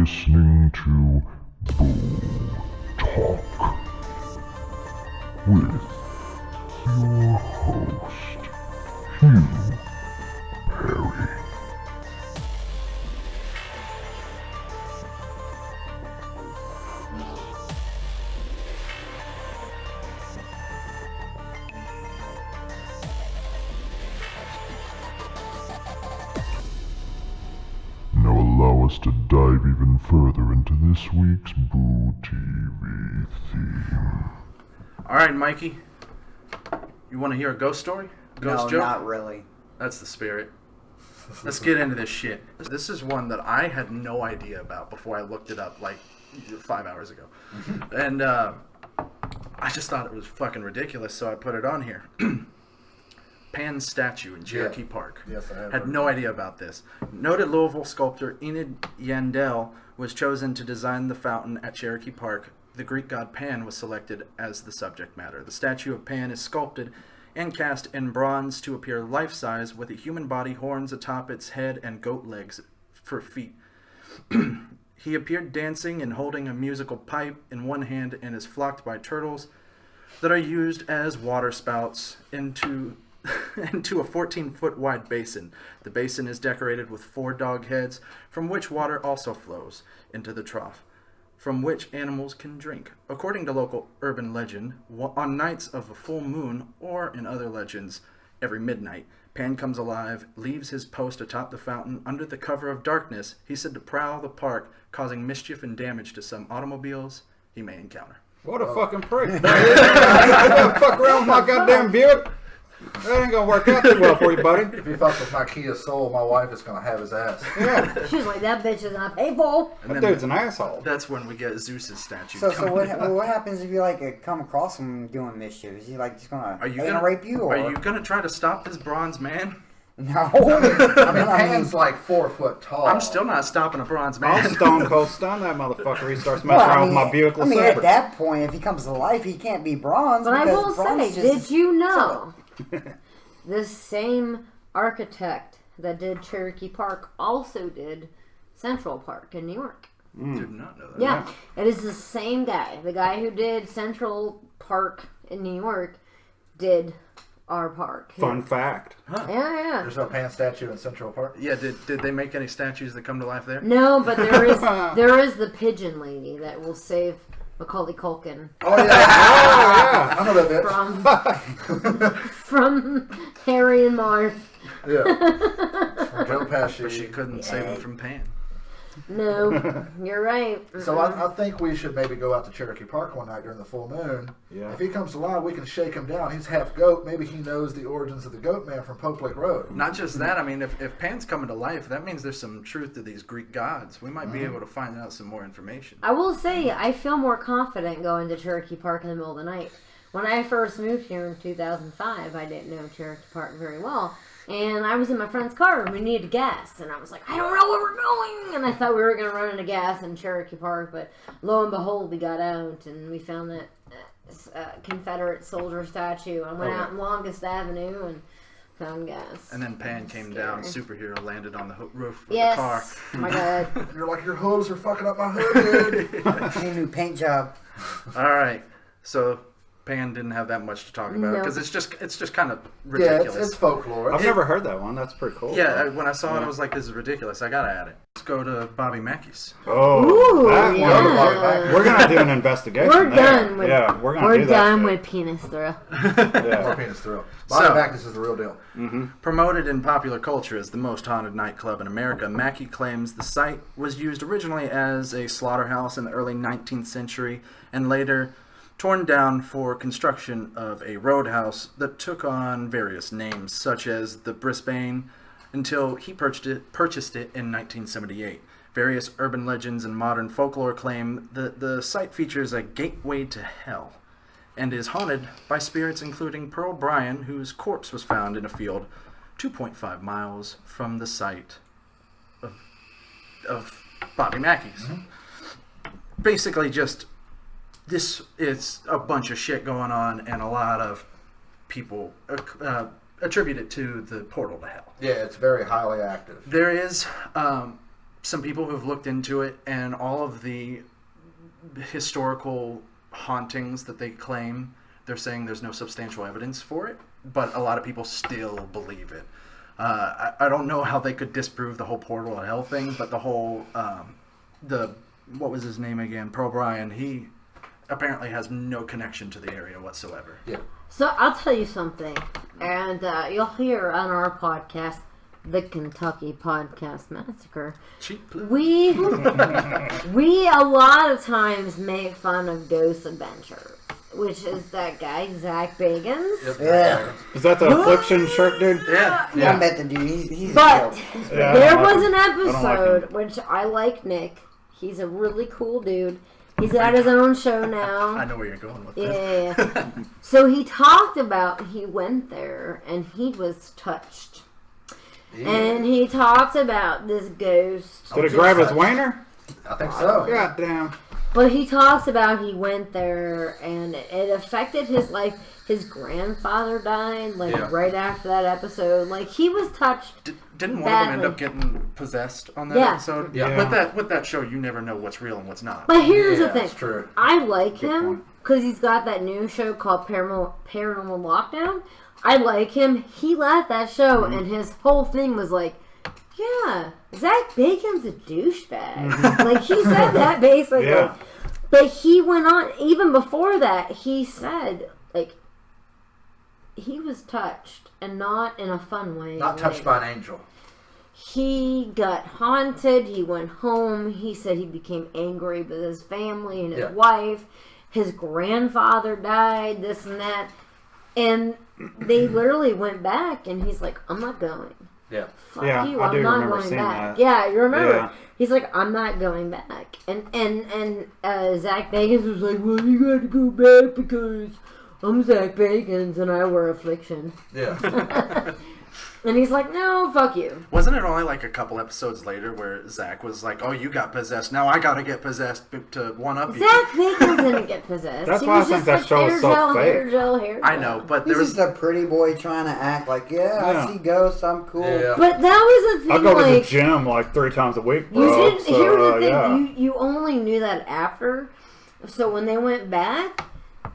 listening to BooTalk with your host, Hugh Perry. Now allow us to dive even further into this week's Boo TV theme. Alright, Mikey. You want to hear a ghost story? Ghost joke? No, not really. That's the spirit. Let's get into this shit. This is one that I had no idea about before I looked it up like 5 hours ago. And I just thought it was fucking ridiculous, so I put it on here. Pan's statue in Cherokee Park. Yes, I have. Had no idea about this. Noted Louisville sculptor Enid Yandell was chosen to design the fountain at Cherokee Park. The Greek god Pan was selected as the subject matter. The statue of Pan is sculpted and cast in bronze to appear life-size with a human body, horns atop its head, and goat legs for feet. He appeared dancing and holding a musical pipe in one hand and is flocked by turtles that are used as water spouts into a 14-foot wide basin. The basin is decorated with 4 dog heads, from which water also flows into the trough, from which animals can drink. According to local urban legend, on nights of a full moon, or in other legends, every midnight, Pan comes alive, leaves his post atop the fountain under the cover of darkness. He's said to prowl the park, causing mischief and damage to some automobiles he may encounter. What a fucking prick. I don't fuck around with my goddamn Buick. That ain't gonna work out too well for you, buddy. If he fucks with my Kia Soul, my wife is gonna have his ass. Yeah. She's like, that bitch is not painful. And That then dude's an asshole. that's when we get Zeus's statue. So coming. what happens if you come across him doing mischief? Is he just gonna Are you gonna rape you? Or? Are you gonna try to stop this bronze man? No. I mean, Pan's like 4 foot tall. I'm still not stopping a bronze I'll man. stone cold stun that motherfucker. He starts messing around with my Buick I mean, LeSabre. at that point, if he comes to life, he can't be bronze. But I because will bronze say, just- did you know this same architect that did Cherokee Park also did Central Park in New York? Did not know that. Yeah, it is the same guy. The guy who did Central Park in New York did our park. here. Fun fact. Yeah. There's no Pan statue in Central Park. Yeah, did they make any statues that come to life there? No, but there is the pigeon lady that will save Macaulay Culkin Oh yeah, yeah. I know that bitch. from Harry and Marv. Yeah, from Joe Pesci. But she couldn't save him from Pan. No, you're right. So I think we should maybe go out to Cherokee Park one night during the full moon. Yeah. If he comes alive, we can shake him down. He's half goat. Maybe he knows the origins of the goat man from Pope Lake Road. Not just that, I mean, if Pan's coming to life, that means there's some truth to these Greek gods. We might be able to find out some more information. I will say, I feel more confident going to Cherokee Park in the middle of the night. When I first moved here in 2005, I didn't know Cherokee Park very well. And I was in my friend's car and we needed gas. And I was like, I don't know where we're going. And I thought we were going to run out of gas in Cherokee Park. But lo and behold, we got out and we found that Confederate soldier statue. I went out in Longest Avenue and found gas. And then Pan came down, superhero landed on the roof of Yes. the car. My God. You're like, your hooves are fucking up my hood, dude. Need a new paint job. All right, so Pan didn't have that much to talk about No. because it's just kind of Yeah, ridiculous. it's folklore. I've never heard that one. That's pretty cool. Yeah, when I saw it, I was like, this is ridiculous. I gotta add it. Let's go to Bobby Mackeys. Oh, Ooh, that yeah. one. We're going to do an investigation We're there. done with Yeah, we're going to do that. done shit. with penis thrill. More Yeah. penis thrill. Bobby So- Mackeys is the real deal. Promoted in popular culture as the most haunted nightclub in America, Mackey claims the site was used originally as a slaughterhouse in the early 19th century and later torn down for construction of a roadhouse that took on various names, such as the Brisbane, until he purchased it in 1978. Various urban legends and modern folklore claim that the site features a gateway to hell and is haunted by spirits including Pearl Bryan, whose corpse was found in a field 2.5 miles from the site of Bobby Mackeys. Basically just this is a bunch of shit going on and a lot of people attribute it to the portal to hell. Yeah, it's very highly active. There is some people who have looked into it, and all of the historical hauntings that they claim, they're saying there's no substantial evidence for it, but a lot of people still believe it. I don't know how they could disprove the whole portal to hell thing, but the whole what was his name again? Pearl Bryan. He apparently has no connection to the area whatsoever. Yeah. So I'll tell you something, and you'll hear on our podcast, the Kentucky Podcast Massacre, Cheap plug. we a lot of times make fun of Ghost Adventures, which is that guy Zach Bagans. Yeah. Is that the Affliction shirt, dude? Yeah. I met the dude. He's But a joke. Yeah, there I don't was like an him. I don't like episode which I like Nick. He's a really cool dude. He's got his own show now. I know where you're going with this. Yeah. So he talked about he went there and he was touched. Yeah. And he talked about this ghost. Did it grab his wiener? I think so. God damn. But he talks about he went there and it affected his life. His grandfather died right after that episode. Like he was touched. Didn't one of them end up getting possessed on that Yeah. episode? Yeah. With that show, you never know what's real and what's not. But here's the thing. That's true. I like Good him point. because he's got that new show called Paranormal Lockdown. I like him. He left that show and his whole thing was like, yeah, Zach Bacon's a douchebag. Like he said that basically. Yeah. But he went on, even before that, he said, like, he was touched and not in a fun way. Not touched like, by an angel. He got haunted. He went home. He said he became angry with his family and his wife. His grandfather died, this and that. And they literally went back and he's like, I'm not going. Yeah. Fuck Yeah, you, I I'm do not remember going seeing back. that. Yeah, you remember. Yeah. He's like, I'm not going back. And Zach Bagans was like, well, you gotta go back because I'm Zach Bagans and I wear Affliction. Yeah. And he's like, no, fuck you. Wasn't it only like a couple episodes later where Zach was like, "Oh, you got possessed. Now I gotta get possessed to one up you." Zach Bagans didn't get possessed. That's He why I was think just that like show is so hair fake. gel, hair I gel. know, but He's there just was a pretty boy trying to act like, I Yeah. see ghosts, I'm cool. Yeah. But that was the thing, I go to the like, gym like 3 times a week, you bro. didn't hear the thing. Yeah. You only knew that after. So when they went back,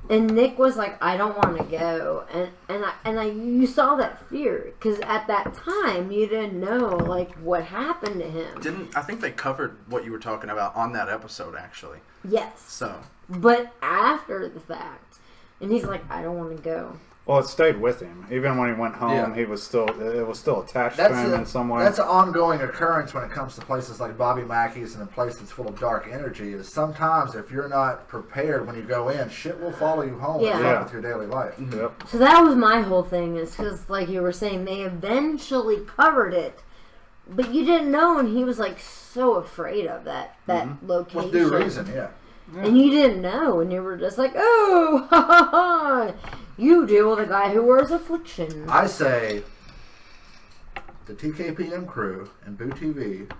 and Nick was like, "I don't want to go," and you saw that fear because at that time you didn't know like what happened to him. I think they covered what you were talking about on that episode actually. Yes, So but after the fact, and he's like, "I don't want to go." Well, it stayed with him. Even when he went home, Yeah. it was still attached to him in some way. That's an ongoing occurrence when it comes to places like Bobby Mackey's and a place that's full of dark energy. Is sometimes if you're not prepared when you go in, shit will follow you home and Yeah. fuck with your daily life. Yep. So that was my whole thing, is because like you were saying, they eventually covered it, but you didn't know, and he was like so afraid of that location. With due reason, yeah. And you didn't know, and you were just like, oh, ha ha ha. You deal with a guy who wears Affliction. I say the TKPM crew and Boo TV,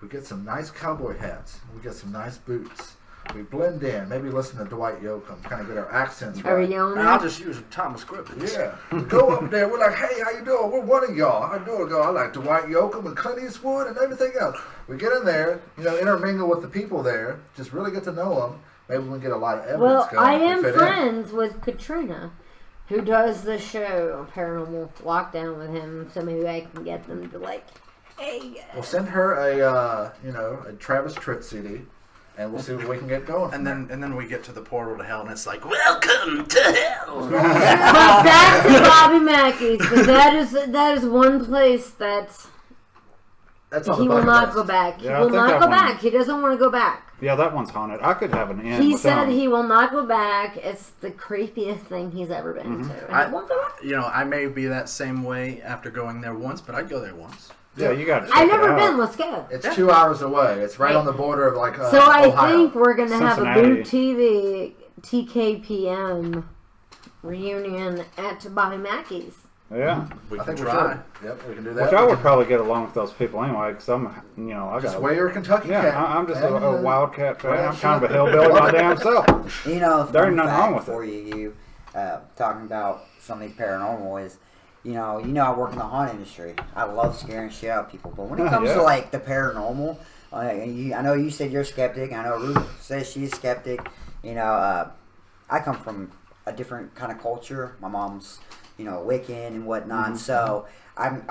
we get some nice cowboy hats. We get some nice boots. We blend in. Maybe listen to Dwight Yoakam. Kind of get our accents Are right. you on and I'll there? just use Thomas Griffiths. Yeah. We go up there. We're like, hey, how you doing? We're one of y'all. How you doing, girl? I like Dwight Yoakam and Clint Eastwood and everything else. We get in there, intermingle with the people there. Just really get to know them. Maybe we can get a lot of evidence Well, going. I am to fit in. friends with Katrina, who does the show Paranormal Lockdown with him, so maybe I can get them to like, hey. We'll send her a Travis Tritt CD, and we'll see what we can get going. And then we get to the portal to hell, and it's like, "Welcome to hell." But back to Bobby Mackey's, because that is one place that's That's on he the will bucket not list. go back. He Yeah, I will think not that go one- back. He doesn't want to go back. Yeah, that one's haunted. I could have an end. He with said them. he will not go back. It's the creepiest thing he's ever been Mm-hmm. to. And he won't go back. I may be that same way after going there once, but I'd go there once. Yeah, you got to I've never been. Let's go. It's 2 hours away. It's right on the border of like So I Ohio. think we're gonna have a Cincinnati. Boot TV TKPM reunion at Bobby Mackey's. Yeah. We I can think we try. should. Yep, we can do that. Which I We would can probably get along with those people anyway, because I'm, I just got. wear your Kentucky Yeah, cap. I'm just man, a and wildcat fan. wear I'm that kind of a shit. hillbilly my damn self. There There ain't nothing wrong with it. for you, talking about something paranormal is, I work in the haunt industry. I love scaring shit out of people. But when it comes Yeah. to like the paranormal, I know you said you're a skeptic. I know Ruth says she's a skeptic. I come from a different kind of culture. My mom's, Wiccan and whatnot. So I'm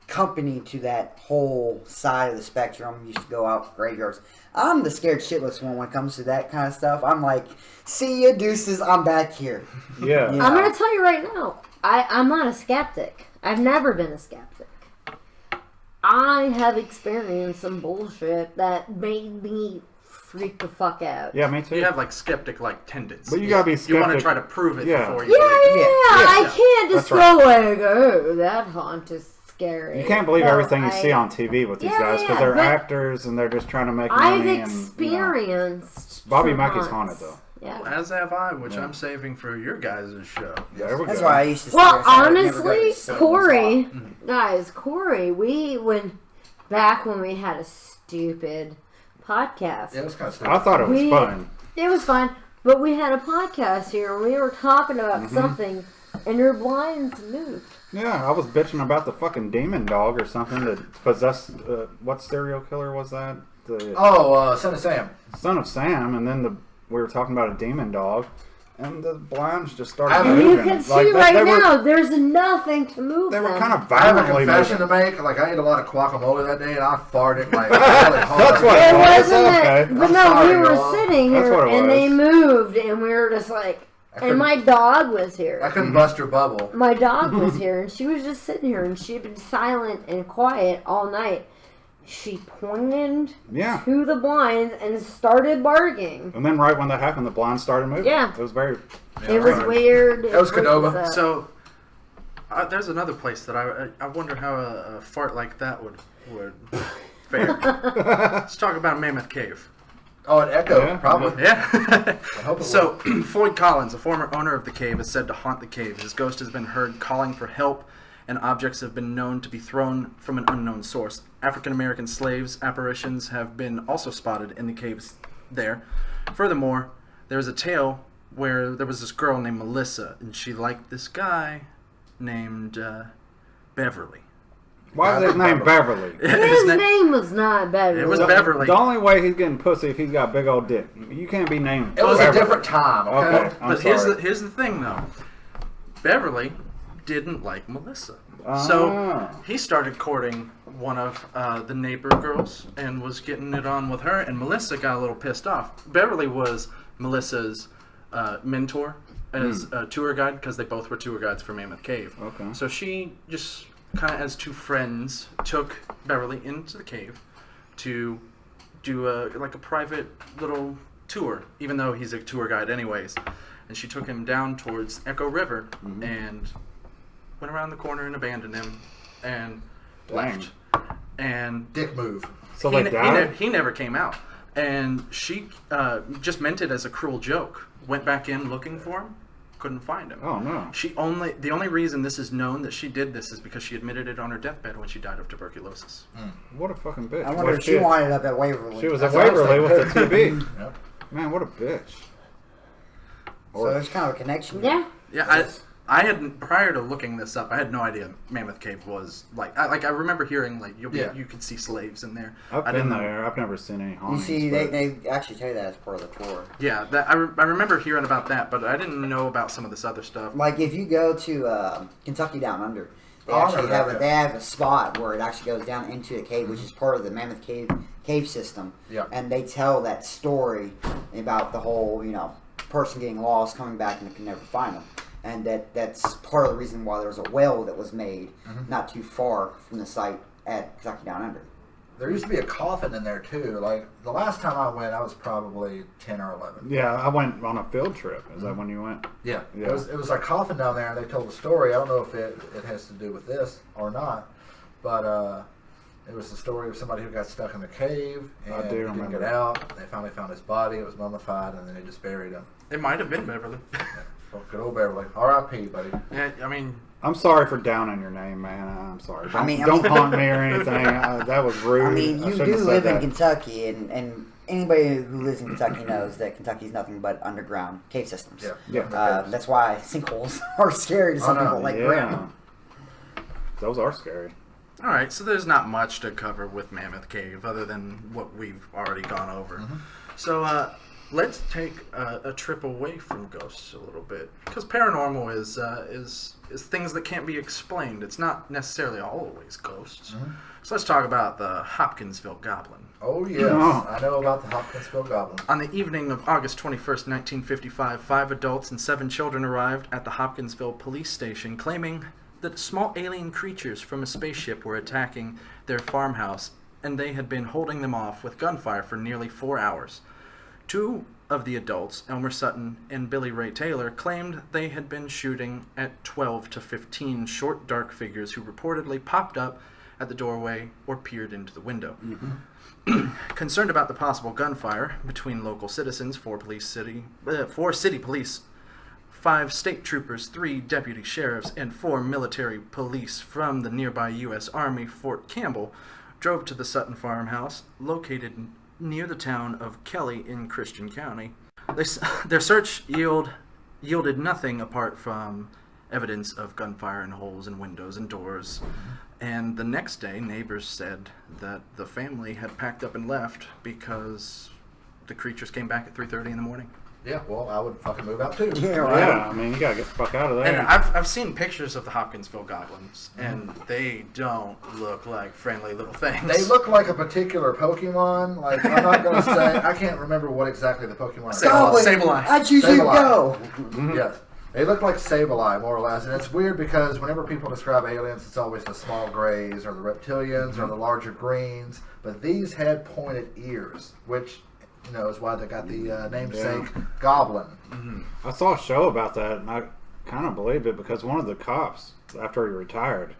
accompanied to that whole side of the spectrum. Used to go out graveyards. I'm the scared shitless one when it comes to that kind of stuff. I'm like, see ya, deuces. I'm back here. Yeah. I'm going to tell you right now. I'm not a skeptic. I've never been a skeptic. I have experienced some bullshit that made me freak the fuck out. Yeah, me too. You have like skeptic-like tendencies. But you gotta be skeptic. You want to try to prove it before you Yeah, believe it. I can't just That's go like, oh, that haunt is scary. You can't believe No, everything you see on TV with these guys because they're but actors and they're just trying to make I've money. experienced Bobby some Mackey's haunts. haunted though. Yeah. As have I, which I'm saving for your guys' show. There we That's go. why I used to. Well, I would never go to honestly, cinemas. Corey, we went back when we had a stupid podcast. Yeah, it was kind of stupid. I thought it was fun. It was fun, but we had a podcast here and we were talking about something, and your blinds moved. Yeah, I was bitching about the fucking demon dog or something that possessed. What serial killer was that? The Son of Sam. Son of Sam, and then we were talking about a demon dog, and the blinds just started And And moving. you can see Like, right they were- now, there's nothing to move They were them. kind of I have a violently confession moving. to make. Like, I ate a lot of guacamole that day, and I farted like really hard. That's what It it was. wasn't Okay. it, but I'm no, sorry, we were y'all. sitting That's here what it and was. they moved, and we were just like, and my dog was I here. couldn't bust her bubble. My dog was here, and she was just sitting here, and she had been silent and quiet all night. She pointed Yeah. to the blinds and started barking. And then right when that happened, the blinds started moving. Yeah. It was very... It was weird. That was freaked Canova. us out. So, there's another place that I wonder how a fart like that would fare. Let's talk about Mammoth Cave. Oh, an echo, Yeah. probably. Yeah. I hope it So, Floyd Collins, a former owner of the cave, is said to haunt the cave. His ghost has been heard calling for help, and objects have been known to be thrown from an unknown source. African-American slaves' apparitions have been also spotted in the caves there. Furthermore, there's a tale where there was this girl named Melissa, and she liked this guy named Beverly. Why is his name Beverly? His name was not Beverly. It was Beverly. The only way he's getting pussy if he's got a big old dick. You can't be named It was Beverly. a different time, okay? Okay, I'm But sorry. here's the thing, though. Beverly didn't like Melissa. Ah. So he started courting one of the neighbor girls and was getting it on with her, and Melissa got a little pissed off. Beverly was Melissa's mentor as a tour guide, because they both were tour guides for Mammoth Cave. Okay. So she just kind of as two friends took Beverly into the cave to do a private little tour, even though he's a tour guide anyways. And she took him down towards Echo River and went around the corner and abandoned him and left. And Dick move. So he, they died? he never came out. And she just meant it as a cruel joke. Went back in looking for him, couldn't find him. Oh, no. The only reason this is known that she did this is because she admitted it on her deathbed when she died of tuberculosis. What a fucking bitch. I wonder if she wanted up at Waverly. She was at That's what I was Waverly with the thinking. TV. Yep. Man, what a bitch. So there's kind of a connection. Yeah. Yeah, I had, prior to looking this up, I had no idea Mammoth Cave was like. I remember hearing like you could see slaves in there. I've I been didn't know. there. I've never seen any You hauntings. see, but- they actually tell you that as part of the tour. Yeah, I remember hearing about that, but I didn't know about some of this other stuff. Like if you go to Kentucky Down Under, they Oh, I actually remember have that, they have a spot where it actually goes down into a cave, which is part of the Mammoth Cave system. Yeah. And they tell that story about the whole person getting lost, coming back, and they can never find them. And that's part of the reason why there was a well that was made not too far from the site at Kentucky Down Under. There used to be a coffin in there, too. Like, the last time I went, I was probably 10 or 11. Yeah, I went on a field trip. Is that when you went? Yeah. Yeah. It was a coffin down there, and they told a story. I don't know if it has to do with this or not, but it was the story of somebody who got stuck in the cave and I do didn't remember. get out. They finally found his body. It was mummified, and then they just buried him. It might have been Beverly. Well, good old Beverly. R.I.P., buddy. Yeah, I mean, I'm sorry for downing your name, man. I'm sorry. Don't, I mean- don't haunt me or anything. That was rude. I mean, you shouldn't do have said live in that. Kentucky, and anybody who lives in Kentucky knows that Kentucky's nothing but underground cave systems. Yeah. Yeah. That's why sinkholes are scary to some I know, people, like yeah. Graham. Those are scary. All right, so there's not much to cover with Mammoth Cave other than what we've already gone over. So let's take a trip away from ghosts a little bit, because paranormal is things that can't be explained. It's not necessarily always ghosts. So let's talk about the Hopkinsville Goblin. Oh, yes. I know about the Hopkinsville Goblin. On the evening of August 21st, 1955, 5 adults and 7 children arrived at the Hopkinsville police station claiming that small alien creatures from a spaceship were attacking their farmhouse, and they had been holding them off with gunfire for nearly 4 hours. 2 of the adults, Elmer Sutton and Billy Ray Taylor, claimed they had been shooting at 12 to 15 short, dark figures who reportedly popped up at the doorway or peered into the window. Concerned about the possible gunfire between local citizens, 4 city police, 5 state troopers, 3 deputy sheriffs, and 4 military police from the nearby U.S. Army Fort Campbell drove to the Sutton farmhouse, located near the town of Kelly in Christian County. Their search yielded nothing apart from evidence of gunfire and holes in windows and doors. And the next day, neighbors said that the family had packed up and left because the creatures came back at 3:30 in the morning. Yeah, well, I would fucking move out too. Yeah, right. Yeah, I mean, you gotta get the fuck out of there. And I've seen pictures of the Hopkinsville goblins, and they don't look like friendly little things. They look like a particular Pokemon. Like, I'm not going to say, I can't remember what exactly the Pokemon is. Sableye. I choose you, go. Yes. They look like Sableye, more or less. And it's weird because whenever people describe aliens, it's always the small grays or the reptilians or the larger greens. But these had pointed ears, which, you know, is why they got the namesake Goblin. I saw a show about that, and I kind of believed it because one of the cops, after he retired,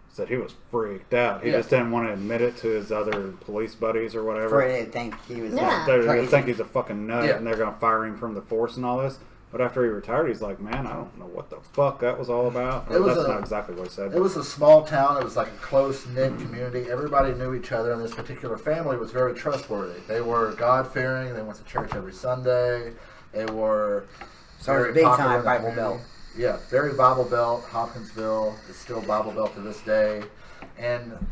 said he was freaked out. He just didn't want to admit it to his other police buddies or whatever. For it, think he was. Yeah. They think he's a fucking nut, Yeah. and they're going to fire him from the force and all this. But after he retired, he's like, man, I don't know what the fuck that was all about. It was That's a- not exactly what he said. It was a small town. It was like a close-knit community. Everybody knew each other, and this particular family was very trustworthy. They were God-fearing. They went to church every Sunday. They were So very big popular time in the Bible community. Belt. Yeah, very Bible Belt. Hopkinsville is still Bible Belt to this day. And,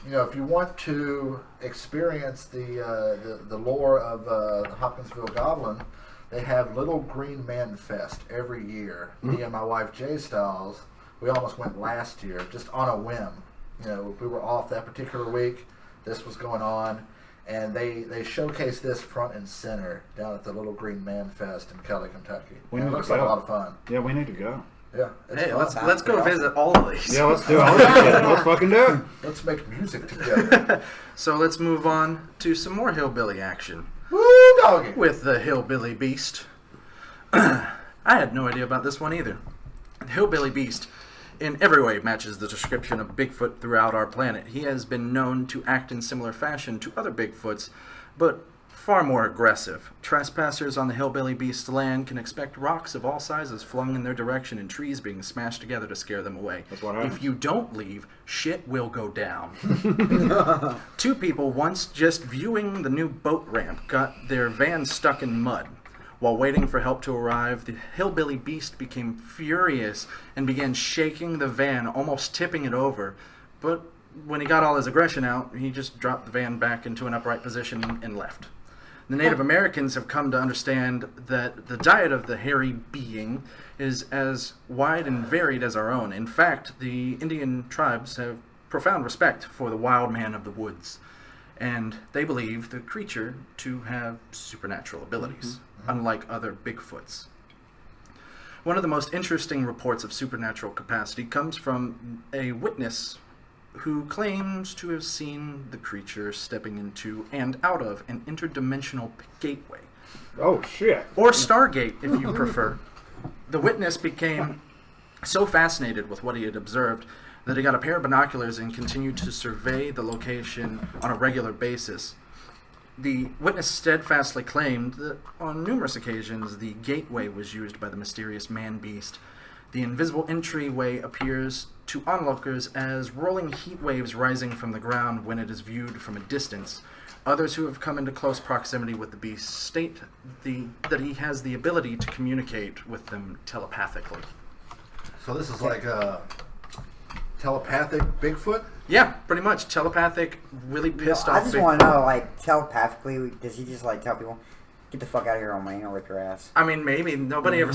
you know, if you want to experience the lore of the Hopkinsville Goblin, they have Little Green Man Fest every year. Me and my wife Jay Styles, we almost went last year just on a whim. You know, we were off that particular week. This was going on, and they showcase this front and center down at the Little Green Man Fest in Kelly, Kentucky. We And need it to looks like a go. lot of fun. Yeah, we need to go. Yeah, it's Hey, fun. let's go visit all of these. Yeah, let's do all this shit. Let's fucking do it. Let's make music together. So let's move on to some more hillbilly action Woo, doggy! with the Hillbilly Beast. I had no idea about this one either. The Hillbilly Beast in every way matches the description of Bigfoot throughout our planet. He has been known to act in similar fashion to other Bigfoots, but far more aggressive. Trespassers on the Hillbilly Beast's land can expect rocks of all sizes flung in their direction and trees being smashed together to scare them away. That's what happens. If you don't leave, shit will go down. 2 people once just viewing the new boat ramp got their van stuck in mud. While waiting for help to arrive, the Hillbilly Beast became furious and began shaking the van, almost tipping it over. But when he got all his aggression out, he just dropped the van back into an upright position and left. The Native Americans have come to understand that the diet of the hairy being is as wide and varied as our own. In fact, the Indian tribes have profound respect for the wild man of the woods, and they believe the creature to have supernatural abilities, unlike other Bigfoots. One of the most interesting reports of supernatural capacity comes from a witness who claims to have seen the creature stepping into and out of an interdimensional gateway, Oh, shit. or Stargate if you prefer. The witness became so fascinated with what he had observed that he got a pair of binoculars and continued to survey the location on a regular basis. The witness steadfastly claimed that on numerous occasions the gateway was used by the mysterious man-beast. The invisible entryway appears to onlookers as rolling heat waves rising from the ground when it is viewed from a distance. Others who have come into close proximity with the beast state that he has the ability to communicate with them telepathically. So this is like telepathic Bigfoot? Yeah, pretty much telepathic, really pissed I off. just Bigfoot. want to know, like, telepathically, does he just like tell people, "Get the fuck out of here, old man, I'll rip your ass"? I mean, maybe nobody ever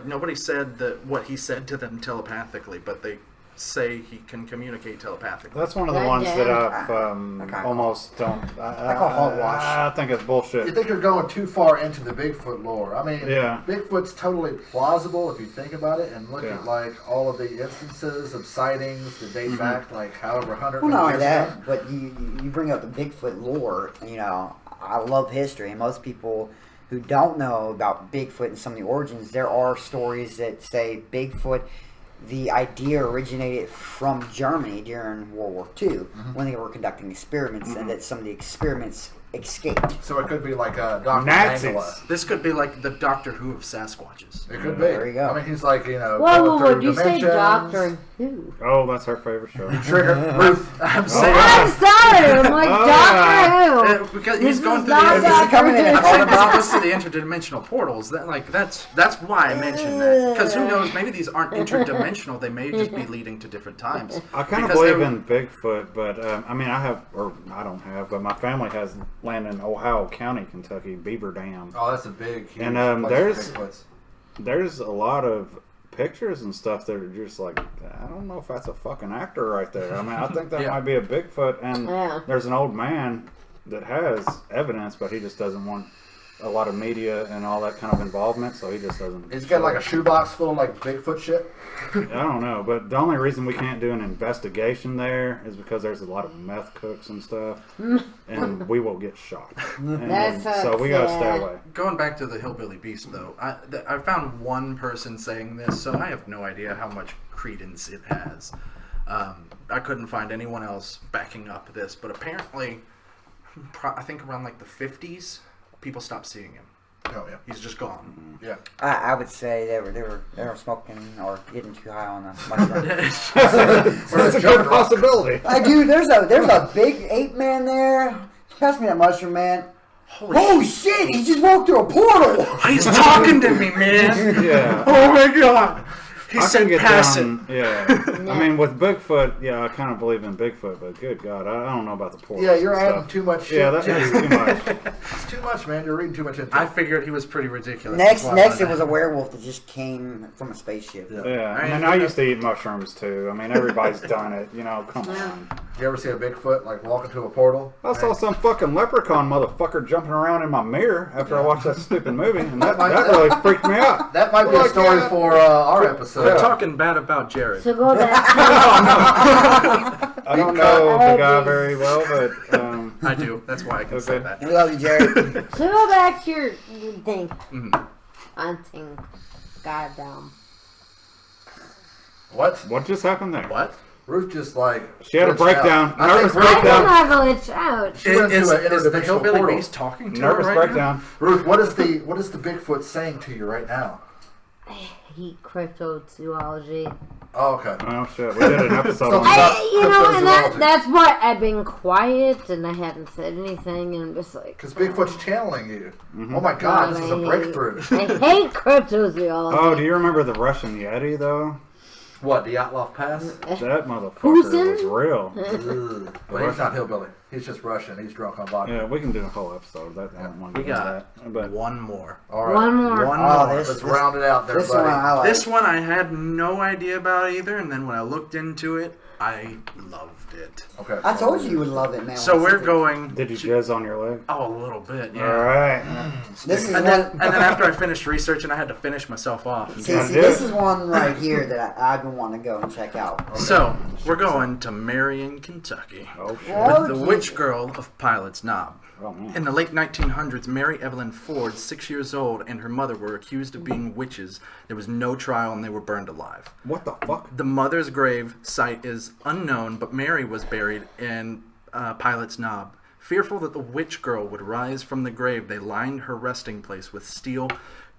nobody said that what he said to them telepathically, but they say he can communicate telepathically. That's one of the That ones that damn- I've almost don't. I call hogwash. I think it's You bullshit. think you're going too far into the Bigfoot lore. I mean, Yeah. Bigfoot's totally plausible if you think about it and look Yeah. at like all of the instances of sightings that date back like however 100 Well, not only years that, ago. but you bring up the Bigfoot lore. You know, I love history, and most people who don't know about Bigfoot and some of the origins, there are stories that say Bigfoot, the idea originated from Germany during World War II when they were conducting experiments, and that some of the experiments escaped. So it could be like Dr. Nazis. Mangala. This could be like the Doctor Who of Sasquatches. It could be. There you go. I mean, he's like, you know, Whoa, going through you say dimensions. Doctor Who? Oh, that's her favorite show. Trigger Ruth. I'm saying I'm sorry, I'm like Oh, Doctor Who. because This he's going is through not the. Is he coming in a I'm saying corner box? because it goes to the interdimensional portals. That's why I mentioned that. Because who knows? Maybe these aren't interdimensional. They may just be leading to different times. I kind of Because believe they- in Bigfoot, but I mean, I don't have, but my family has land in Ohio County, Kentucky, Beaver Dam. Oh, that's a big, huge And, place for Bigfoots. There's a lot of pictures and stuff that are just like, I don't know if that's a fucking actor right there. I mean, I think that Yeah. might be a Bigfoot, and Yeah. there's an old man that has evidence, but he just doesn't want a lot of media and all that kind of involvement, so he just doesn't. He's got like a shoebox full of like Bigfoot shit. I don't know, but the only reason we can't do an investigation there is because there's a lot of meth cooks and stuff, and we will get shot. And That's so we gotta stay sad. away. Going back to the Hillbilly Beast, though, I found one person saying this, so I have no idea how much credence it has. I couldn't find anyone else backing up this, but apparently, I think around like the 50s, people stopped seeing him. Oh yeah, He's just gone. yeah. I would say they were smoking or getting too high on the mushroom. That's a good possibility. Dude, there's a big ape man there. Pass me that mushroom, man. Holy Shit! He just walked through a portal. He's talking to me, man! Yeah. Oh my god! He I said can get pass it. down. Yeah. I mean, with Bigfoot, yeah, I kind of believe in Bigfoot, but good God, I don't know about the portals. Yeah, you're and adding stuff. too much shit. Yeah, that's too much. It's too much, man. You're reading too much into I it. figured he was pretty ridiculous. Next, That's why I next wanted it was a to- werewolf that just came from a spaceship. Yeah. Yeah, I mean, I used to eat mushrooms too. I mean, everybody's done it. You know, come on. You ever see a Bigfoot like walk into a portal? I saw some fucking leprechaun motherfucker jumping around in my mirror after I watched that stupid movie, and that really freaked me out. That might be a Like, story yeah. for our episode. We're talking bad about Jared. So go back I don't know the guy very well, but I do. That's why I can say Okay. that. We love you, Jerry. to go back to your thing. Mhm. Hunting. Goddamn. What? what just happened there? What? Ruth just like She had a glitched breakdown. out. I Nervous think Ruth, I breakdown. don't have a glitch out. She went Is into an the interdimensional Hillbilly portal. Beast talking to Nervous her right breakdown. Ruth, what is the Bigfoot saying to you right now? I hate cryptozoology. Oh, okay. Oh shit, we did an episode on Something that. You know, and cryptozoology. that's why I've been quiet and I haven't said anything, and I'm just like, Because Bigfoot's channeling you. Oh my God, this is a breakthrough. I hate cryptozoology. Oh, do you remember the Russian Yeti though? What, the Outlaw Pass? That motherfucker Putin? was real. Ugh. Well, he's not hillbilly. He's just Russian. He's drunk on vodka. Yeah, we can do a whole episode of that. I don't want to We get into got that. But one more. All right. One more. One Oh, more. this- Let's round it out there, This one buddy. I like. This one I had no idea about either, and then when I looked into it, I loved it. Okay. I told you would love it, man. So we're going. did you jizz on your leg? Oh, a little bit, yeah. All right. This is And one. then after I finished researching, I had to finish myself off. See, I see, did. this is one right here that I've been wanting to go and check out. So we're going to Marion, Kentucky, Oh shit. Oh, with the Jesus. witch girl of Pilot's Knob. Oh man. In the late 1900s, Mary Evelyn Ford, 6 years old, and her mother were accused of being witches. There was no trial, and they were burned alive. What the fuck? The mother's grave site is unknown, but Mary was buried in Pilot's Knob. Fearful that the witch girl would rise from the grave, they lined her resting place with steel,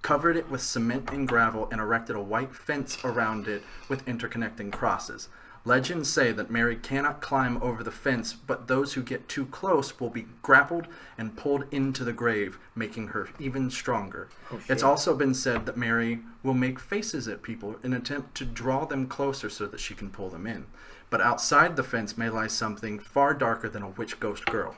covered it with cement and gravel, and erected a white fence around it with interconnecting crosses. Legends say that Mary cannot climb over the fence, but those who get too close will be grappled and pulled into the grave, making her even stronger. It's also been said that Mary will make faces at people in an attempt to draw them closer so that she can pull them in. but outside the fence may lie something far darker than a witch ghost girl.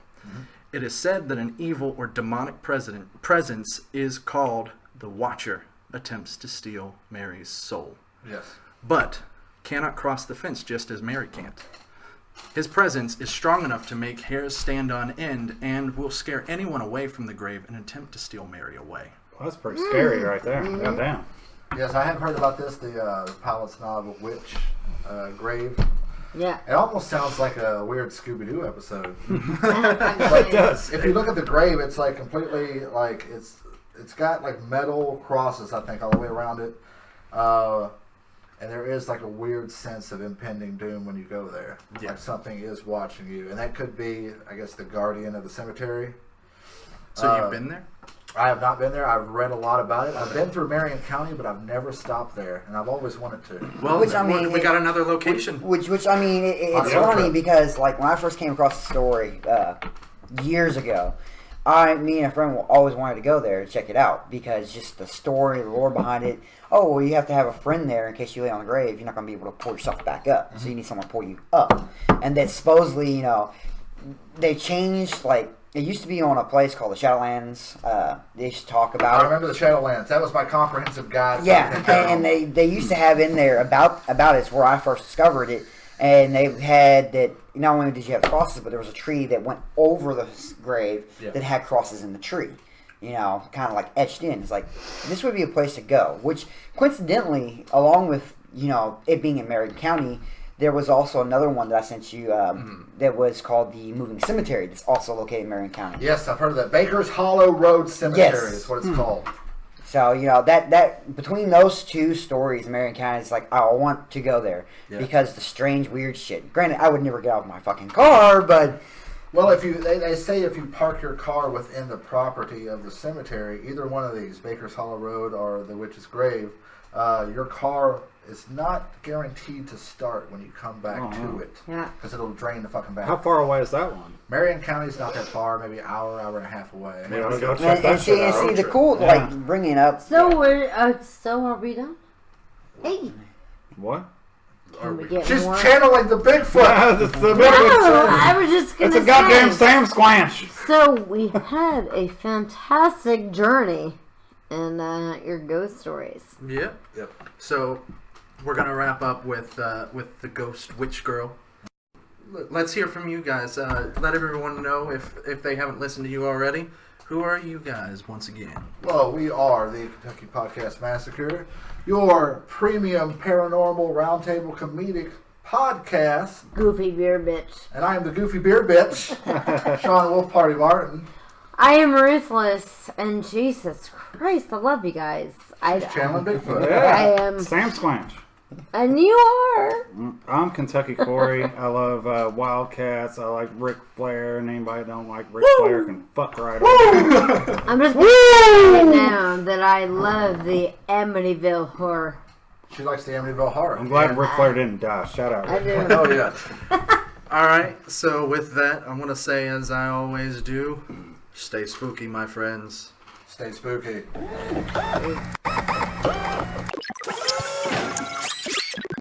It is said that an evil or demonic presence is called the Watcher attempts to steal Mary's soul. Yes. But cannot cross the fence just as Mary can't. His presence is strong enough to make hairs stand on end and will scare anyone away from the grave and attempt to steal Mary away. Well, that's pretty scary right there. Goddamn. Yes, I have heard about this, the pilot's novel Witch Grave. Yeah. It almost sounds like a weird Scooby-Doo episode. It does. If you look at the grave, it's like completely like it's got like metal crosses, I think, all the way around it. And there is like a weird sense of impending doom when you go there. Yeah. Like something is watching you. And that could be, I guess, the guardian of the cemetery. So you've been there? I have not been there. I've read a lot about it. I've been through Marion County, but I've never stopped there. And I've always wanted to. Well, Which, I mean, we got another location. Which I mean, it's On the funny trip. because like when I first came across the story years ago, me and a friend always wanted to go there and check it out because just the story, the lore behind it. Oh, well, you have to have a friend there in case you lay on the grave. You're not going to be able to pull yourself back up, so you need someone to pull you up. And that supposedly, you know, they changed. Like it used to be on a place called the Shadowlands. They used to talk about I it. remember the Shadowlands. That was my comprehensive guide. Yeah, and they used to have in there about it. It's where I first discovered it, and they had that. Not only did you have crosses, but there was a tree that went over the grave that had crosses in the tree. You know, kind of like etched in. It's like this would be a place to go. Which coincidentally, along with it being in Marion County, there was also another one that I sent you that was called the Moving Cemetery. That's also located in Marion County. Yes, I've heard of that. Baker's Hollow Road Cemetery Yes. is what it's called. So, that between those two stories, Marion County is like, I want to go there because the strange, weird shit. Granted, I would never get out of my fucking car, but Well, if they say if you park your car within the property of the cemetery, either one of these, Baker's Hollow Road or the Witch's Grave, your car is not guaranteed to start when you come back to it. Yeah. Because it'll drain the fucking battery. How far away is that one? Marion County's not that far, maybe an hour and a half away. Yeah, I'll go check and that see, shit out. the cool, like, bringing up. So so are we done? Hey, What? can we get She's more? channeling the Bigfoot! It's the No, I was just gonna It's a goddamn say. Sam Squanch. So we had a fantastic journey in your ghost stories. Yep. So we're gonna wrap up with the ghost witch girl. Let's hear from you guys. Let everyone know if they haven't listened to you already. Who are you guys once again? Well, we are the Kentucky Podcast Massacre, your premium paranormal roundtable comedic podcast. Goofy beer bitch. And I am the Goofy Beer Bitch, Sean Wolf Party Martin. I am ruthless, and Jesus Christ, I love you guys. Channeling Bigfoot. I am, Sam Squanch. and you are. I'm Kentucky Corey. I love Wildcats. I like Ric Flair, and anybody that don't like Ric Flair can fuck right off. I'm just saying now that I love the Amityville horror. She likes the Amityville Horror. I'm glad Ric Flair didn't die. Shout out. I Ric do. Flair. Oh yeah. All right. So with that, I'm gonna say as I always do, stay spooky, my friends. Stay spooky.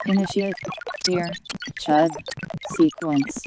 Initiate fear chud sequence.